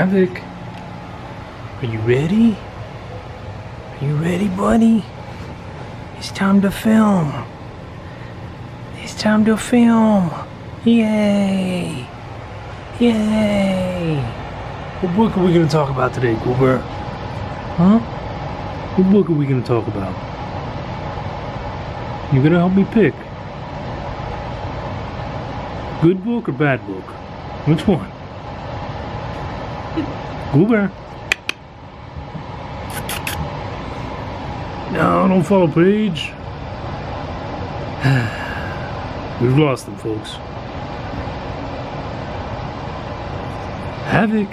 Havoc, are you ready? Are you ready, buddy? It's time to film. It's time to film. Yay! Yay! What book are we going to talk about today, Goober? Huh? What book are we going to talk about? You going to help me pick? Good book or bad book? Which one? Goober. No, don't follow Paige. We've lost them, folks. Havoc.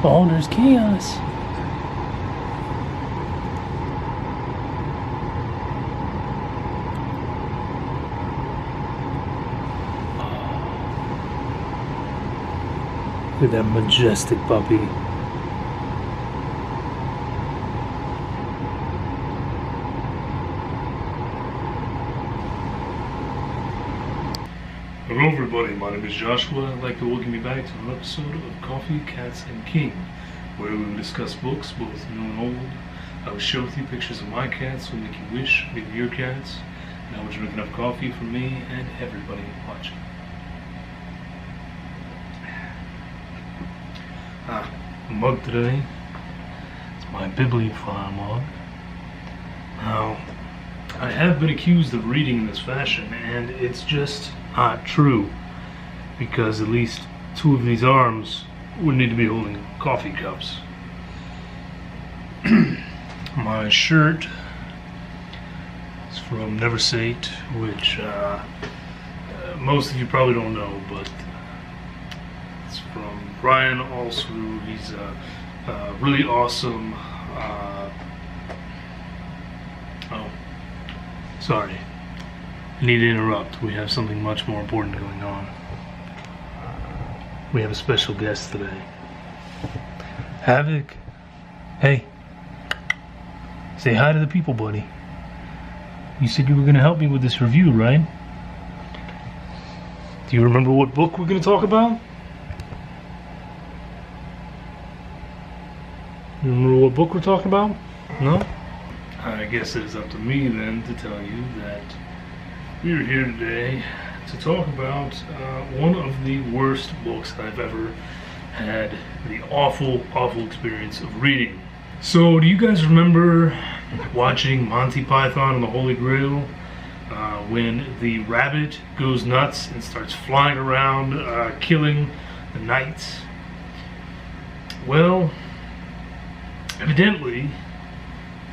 Oh, there's chaos. Look at that majestic puppy. Hello everybody, my name is Joshua. I'd like to welcome you back to an episode of Coffee, Cats, and King, where we will discuss books, both new and old. I will share with you pictures of my cats will make you wish they were your cats. Now we're drinking up coffee for me and everybody watching. Mug today. It's my bibliophile mug. Now, I have been accused of reading in this fashion, and it's just not true, because at least two of these arms would need to be holding coffee cups. My shirt is from Never Sate, which most of you probably don't know, but it's from Brian Alsru. He's really awesome. Oh, sorry. I need to interrupt. We have something much more important going on. We have a special guest today. Havoc. Hey. Say hi to the people, buddy. You said you were going to help me with this review, right? Do you remember what book we're going to talk about? You remember what book we're talking about? No? I guess it is up to me then to tell you that we're here today to talk about one of the worst books that I've ever had the awful experience of reading. So, do you guys remember watching Monty Python and the Holy Grail when the rabbit goes nuts and starts flying around killing the knights? Well, evidently,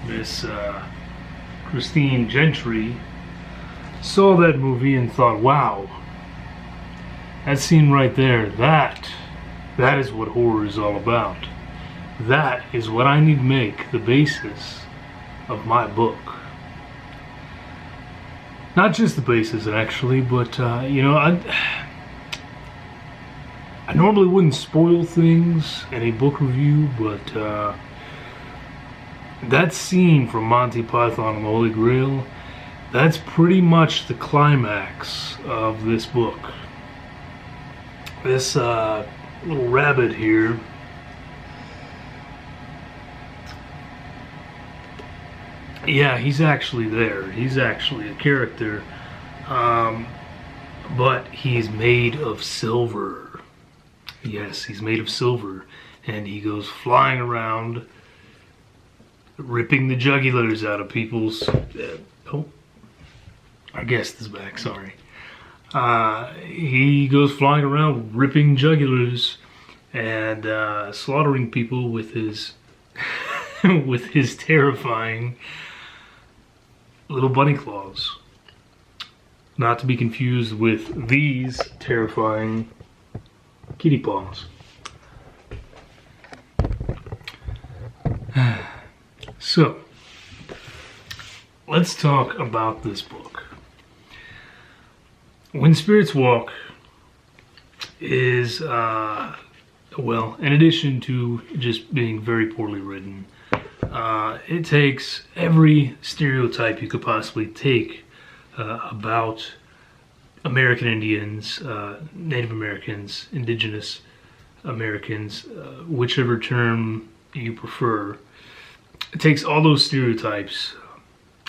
Miss Christine Gentry saw that movie and thought, wow, that scene right there, that is what horror is all about. That is what I need to make the basis of my book. Not just the basis, actually, but, you know, I normally wouldn't spoil things in a book review, but that scene from Monty Python and the Holy Grail, that's pretty much the climax of this book. This little rabbit here, yeah, he's actually there. He's actually a character, but he's made of silver. Yes, he's made of silver, and he goes flying around, ripping the jugulars out of people's... oh, our guest is back, sorry. He goes flying around ripping jugulars and slaughtering people with his with his terrifying little bunny claws. Not to be confused with these terrifying kitty paws. So, let's talk about this book. When Spirits Walk is, well, in addition to just being very poorly written, it takes every stereotype you could possibly take about American Indians, Native Americans, Indigenous Americans, whichever term you prefer. It takes all those stereotypes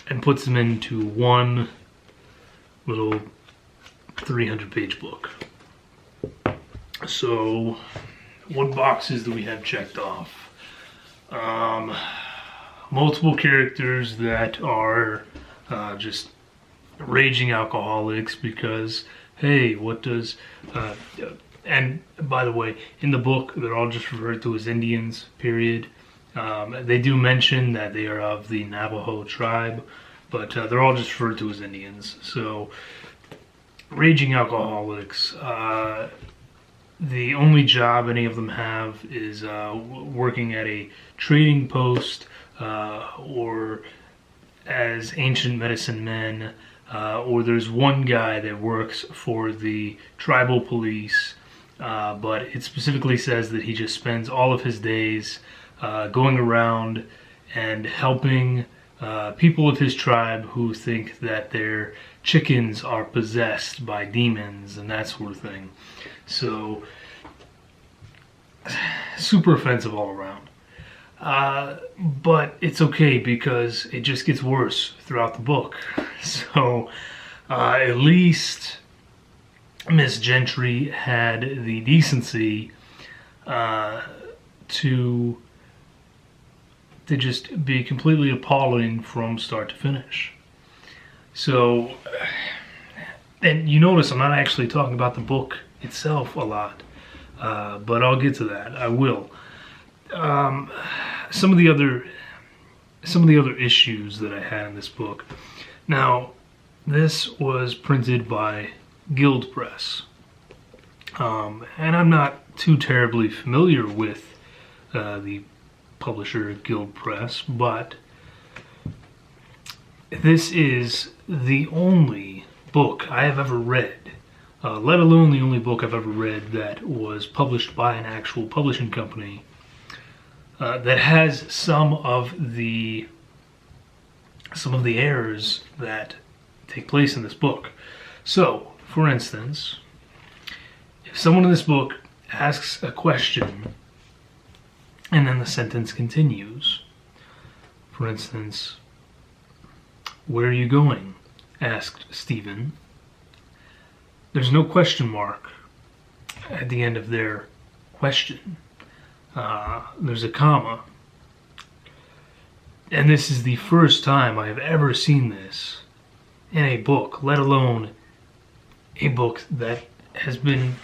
and puts them into one little 300-page book. So, what boxes do we have checked off? Multiple characters that are just raging alcoholics because, hey, what does... and by the way, in the book, they're all just referred to as Indians, period. They do mention that they are of the Navajo tribe, but they're all just referred to as Indians. So, raging alcoholics. The only job any of them have is working at a trading post or as ancient medicine men, or there's one guy that works for the tribal police, but it specifically says that he just spends all of his days going around and helping people of his tribe who think that their chickens are possessed by demons and that sort of thing. So, super offensive all around. But it's okay because it just gets worse throughout the book. So, at least Miss Gentry had the decency to just be completely appalling from start to finish. So, and you notice I'm not actually talking about the book itself a lot, but I'll get to that. I will. Some of the other issues that I had in this book. Now, this was printed by Guild Press, and I'm not too terribly familiar with the publisher Guild Press, but this is the only book I have ever read, let alone the only book I've ever read that was published by an actual publishing company that has some of the errors that take place in this book. So, for instance, if someone in this book asks a question and then the sentence continues, for instance, "Where are you going?" asked Stephen. There's no question mark at the end of their question. There's a comma. And this is the first time I have ever seen this in a book, let alone a book that has been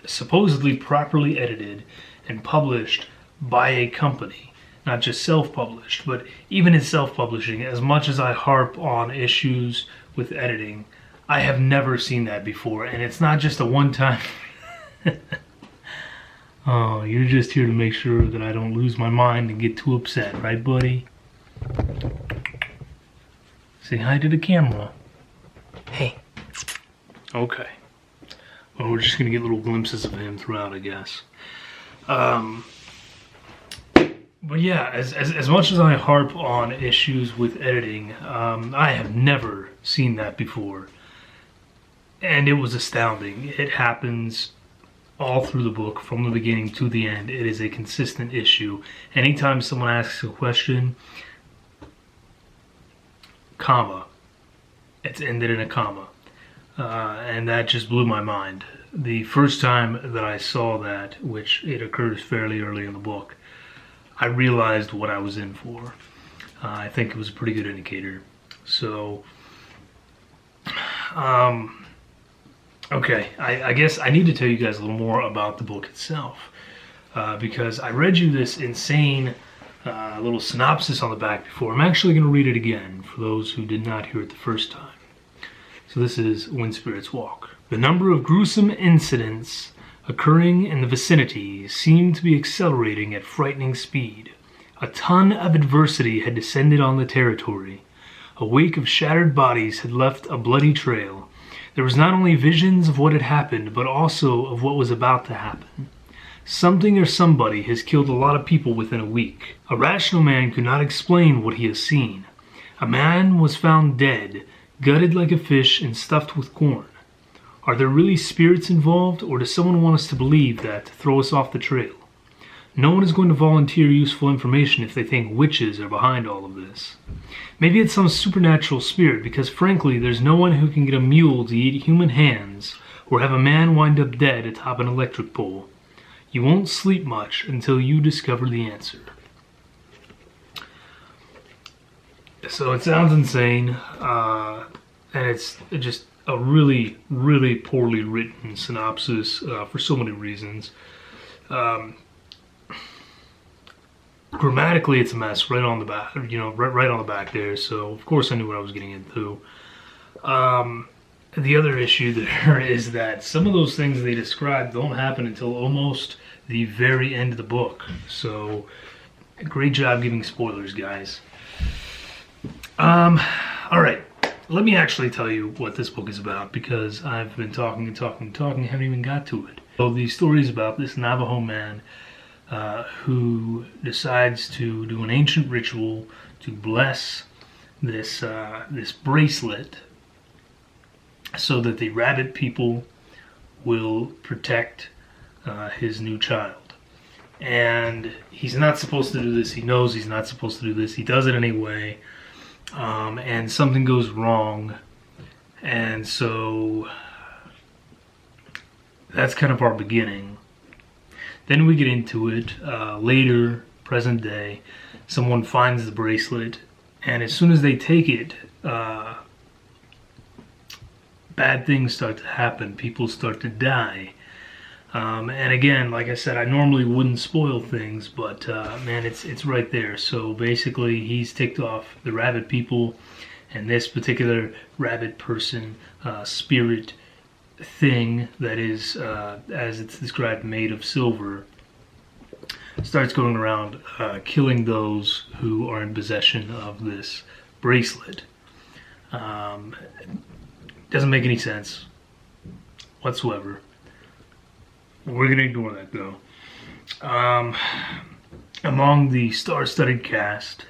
supposedly properly edited and published by a company. Not just self-published, but even in self-publishing, as much as I harp on issues with editing, I have never seen that before. And it's not just a one-time... Oh, you're just here to make sure that I don't lose my mind and get too upset, right, buddy? Say hi to the camera. Hey. Okay. Well, we're just going to get little glimpses of him throughout, I guess. But yeah, as much as I harp on issues with editing, I have never seen that before. And it was astounding. It happens all through the book, from the beginning to the end. It is a consistent issue. Anytime someone asks a question, comma, it's ended in a comma. And that just blew my mind. The first time that I saw that, which it occurs fairly early in the book, I realized what I was in for. I think it was a pretty good indicator. So, okay, I guess I need to tell you guys a little more about the book itself. Because I read you this insane little synopsis on the back before. I'm actually going to read it again for those who did not hear it the first time. So this is When Spirits Walk. The number of gruesome incidents occurring in the vicinity seemed to be accelerating at frightening speed. A ton of adversity had descended on the territory. A wake of shattered bodies had left a bloody trail. There was not only visions of what had happened, but also of what was about to happen. Something or somebody has killed a lot of people within a week. A rational man could not explain what he has seen. A man was found dead, gutted like a fish and stuffed with corn. Are there really spirits involved, or does someone want us to believe that to throw us off the trail? No one is going to volunteer useful information if they think witches are behind all of this. Maybe it's some supernatural spirit, because frankly, there's no one who can get a mule to eat human hands or have a man wind up dead atop an electric pole. You won't sleep much until you discover the answer. So it sounds insane, and it's just a really, really poorly written synopsis for so many reasons. Grammatically, it's a mess right on the back, right on the back there. So of course I knew what I was getting into. The other issue there is that some of those things they describe don't happen until almost the very end of the book. So great job giving spoilers, guys. All right. Let me actually tell you what this book is about, because I've been talking and talking and talking, haven't even got to it. So the story is about this Navajo man who decides to do an ancient ritual to bless this this bracelet so that the rabbit people will protect his new child. And he's not supposed to do this. He knows he's not supposed to do this. He does it anyway. And something goes wrong. And so that's kind of our beginning. Then we get into it later, present day. Someone finds the bracelet, and as soon as they take it, bad things start to happen. People start to die. And again, like I said, I normally wouldn't spoil things, but man, it's right there. So basically, he's ticked off the rabbit people, and this particular rabbit person, spirit thing that is, as it's described, made of silver, starts going around killing those who are in possession of this bracelet. Doesn't make any sense whatsoever. We're going to ignore that, though. Among the star-studded cast,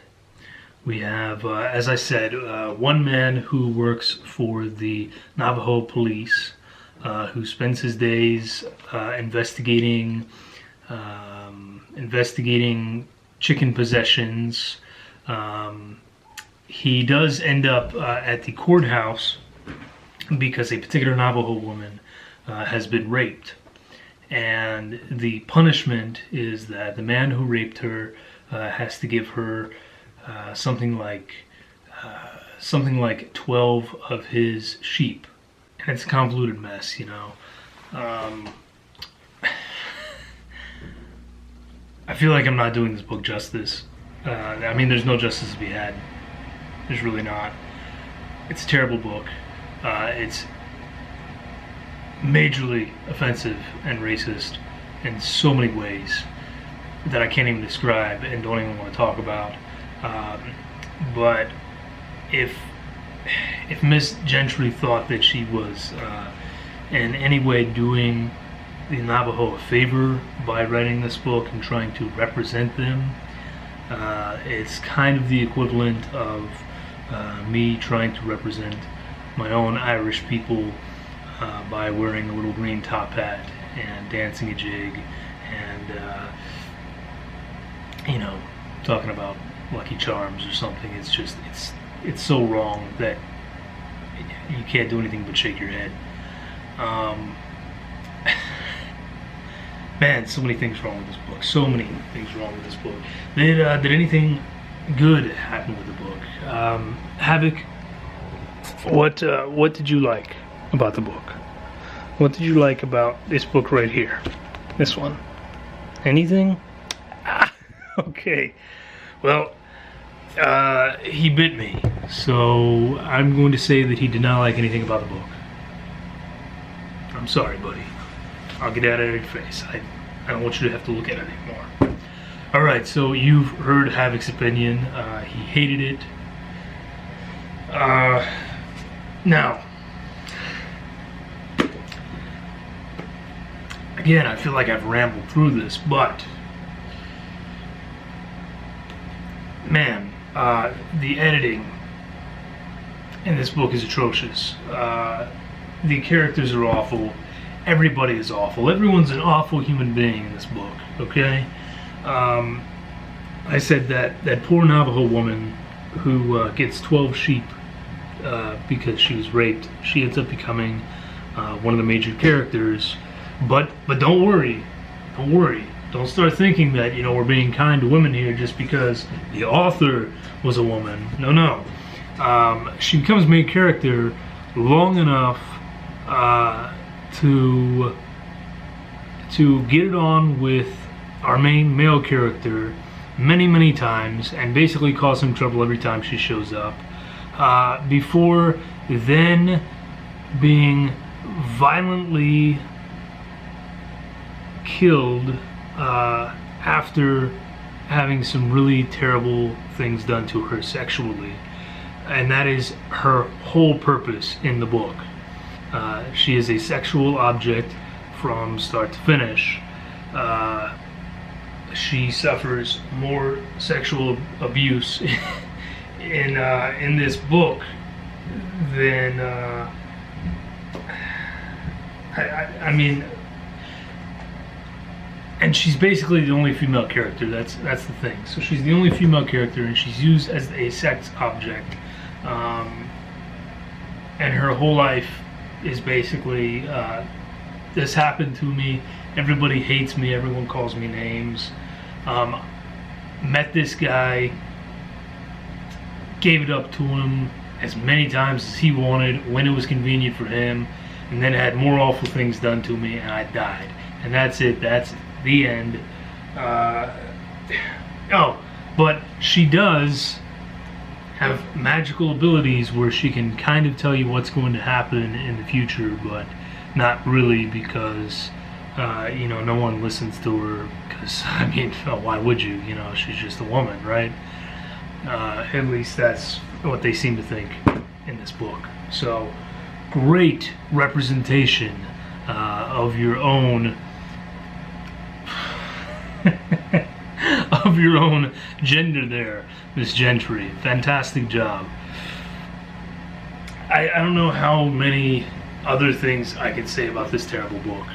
we have, as I said, one man who works for the Navajo police, who spends his days investigating chicken possessions. He does end up at the courthouse because a particular Navajo woman has been raped. And the punishment is that the man who raped her has to give her something like 12 of his sheep. And it's a convoluted mess, you know. I feel like I'm not doing this book justice. I mean, there's no justice to be had. There's really not. It's a terrible book. It's majorly offensive and racist in so many ways that I can't even describe and don't even want to talk about. But if Miss Gentry thought that she was in any way doing the Navajo a favor by writing this book and trying to represent them, it's kind of the equivalent of me trying to represent my own Irish people by wearing a little green top hat and dancing a jig and talking about Lucky Charms or something. It's just it's so wrong that you can't do anything but shake your head. Man, so many things wrong with this book. So many things wrong with this book. Did anything good happen with the book? Havoc, what did you like about the book? What did you like about this book right here? This one? Anything? Okay. Well, he bit me, so I'm going to say that he did not like anything about the book. I'm sorry, buddy. I'll get out of your face. I don't want you to have to look at it anymore. Alright, so you've heard Havoc's opinion. He hated it. Now, again, I feel like I've rambled through this, but man, the editing in this book is atrocious. the characters are awful. Everybody is awful. Everyone's an awful human being in this book, okay? I said that poor Navajo woman who gets 12 sheep because she was raped, she ends up becoming one of the major characters. But don't worry. Don't start thinking that, we're being kind to women here just because the author was a woman. No. She becomes main character long enough to get it on with our main male character many times and basically cause him trouble every time she shows up, before then being violently killed after having some really terrible things done to her sexually. And that is her whole purpose in the book. She is a sexual object from start to finish. She suffers more sexual abuse in this book than I mean, and she's basically the only female character. That's the thing. So she's the only female character, and she's used as a sex object, and her whole life is basically this happened to me. Everybody hates me. Everyone calls me names. Met this guy, gave it up to him as many times as he wanted when it was convenient for him, and then had more awful things done to me, and I died. And that's it. That's the end. But she does have magical abilities where she can kind of tell you what's going to happen in the future, but not really, because no one listens to her, because why would you? She's just a woman, right? At least that's what they seem to think in this book. So great representation of your own of your own gender there, Miss Gentry. Fantastic job. I don't know how many other things I could say about this terrible book.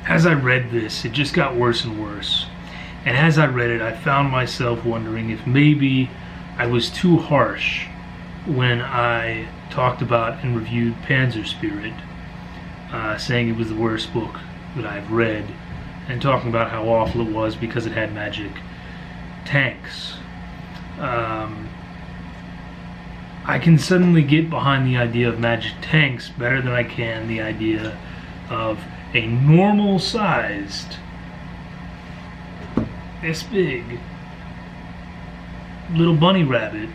As I read this, it just got worse and worse. And as I read it, I found myself wondering if maybe I was too harsh when I talked about and reviewed Panzer Spirit, saying it was the worst book that I've read, and talking about how awful it was because it had magic tanks. I can suddenly get behind the idea of magic tanks better than I can the idea of a normal-sized, this big, little bunny rabbit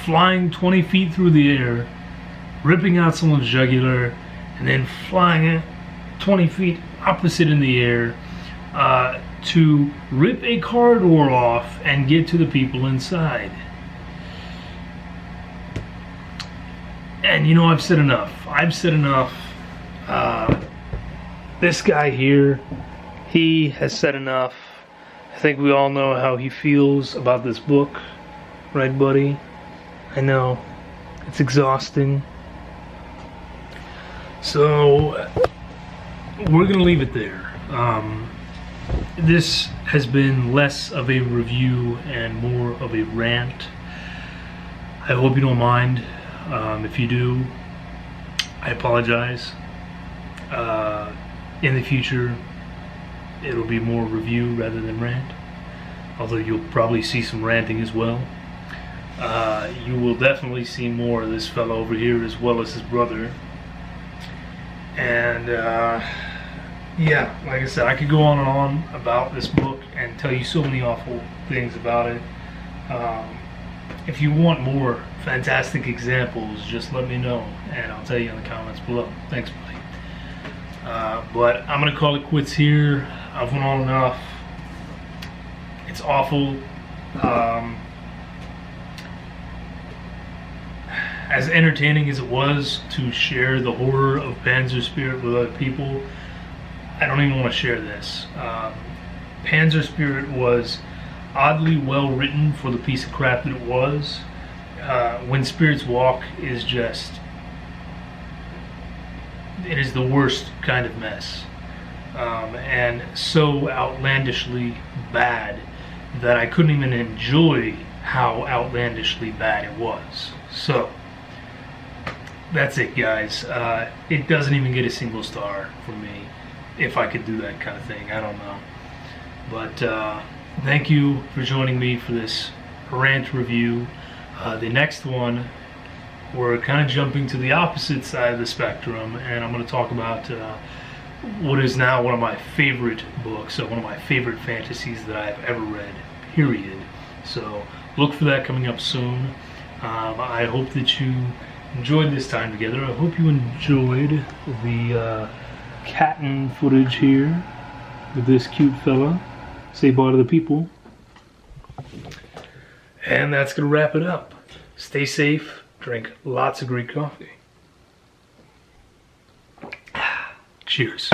flying 20 feet through the air, ripping out someone's jugular, and then flying 20 feet opposite in the air to rip a car door off and get to the people inside. And I've said enough. This guy here, he has said enough. I think we all know how he feels about this book. Right, buddy? I know. It's exhausting. So, we're going to leave it there. This has been less of a review and more of a rant. I hope you don't mind. If you do, I apologize. In the future, it'll be more review rather than rant. Although you'll probably see some ranting as well. You will definitely see more of this fellow over here as well as his brother. And yeah, like I said, I could go on and on about this book and tell you so many awful things about it. If you want more fantastic examples, just let me know and I'll tell you in the comments below. Thanks, buddy. But I'm gonna call it quits here. I've went on enough. It's awful. As entertaining as it was to share the horror of Panzer Spirit with other people, I don't even want to share this. Panzer Spirit was oddly well written for the piece of crap that it was. When Spirits Walk is just, it is the worst kind of mess, and so outlandishly bad that I couldn't even enjoy how outlandishly bad it was. So that's it, guys. It doesn't even get a single star from me. If I could do that kind of thing, I don't know. But thank you for joining me for this rant review. The next one, we're kind of jumping to the opposite side of the spectrum, and I'm going to talk about what is now one of my favorite books, one of my favorite fantasies that I've ever read, period. So look for that coming up soon. I hope that you enjoyed this time together. I hope you enjoyed the catting footage here with this cute fella. Say bye to the people. And that's going to wrap it up. Stay safe. Drink lots of great coffee. Cheers.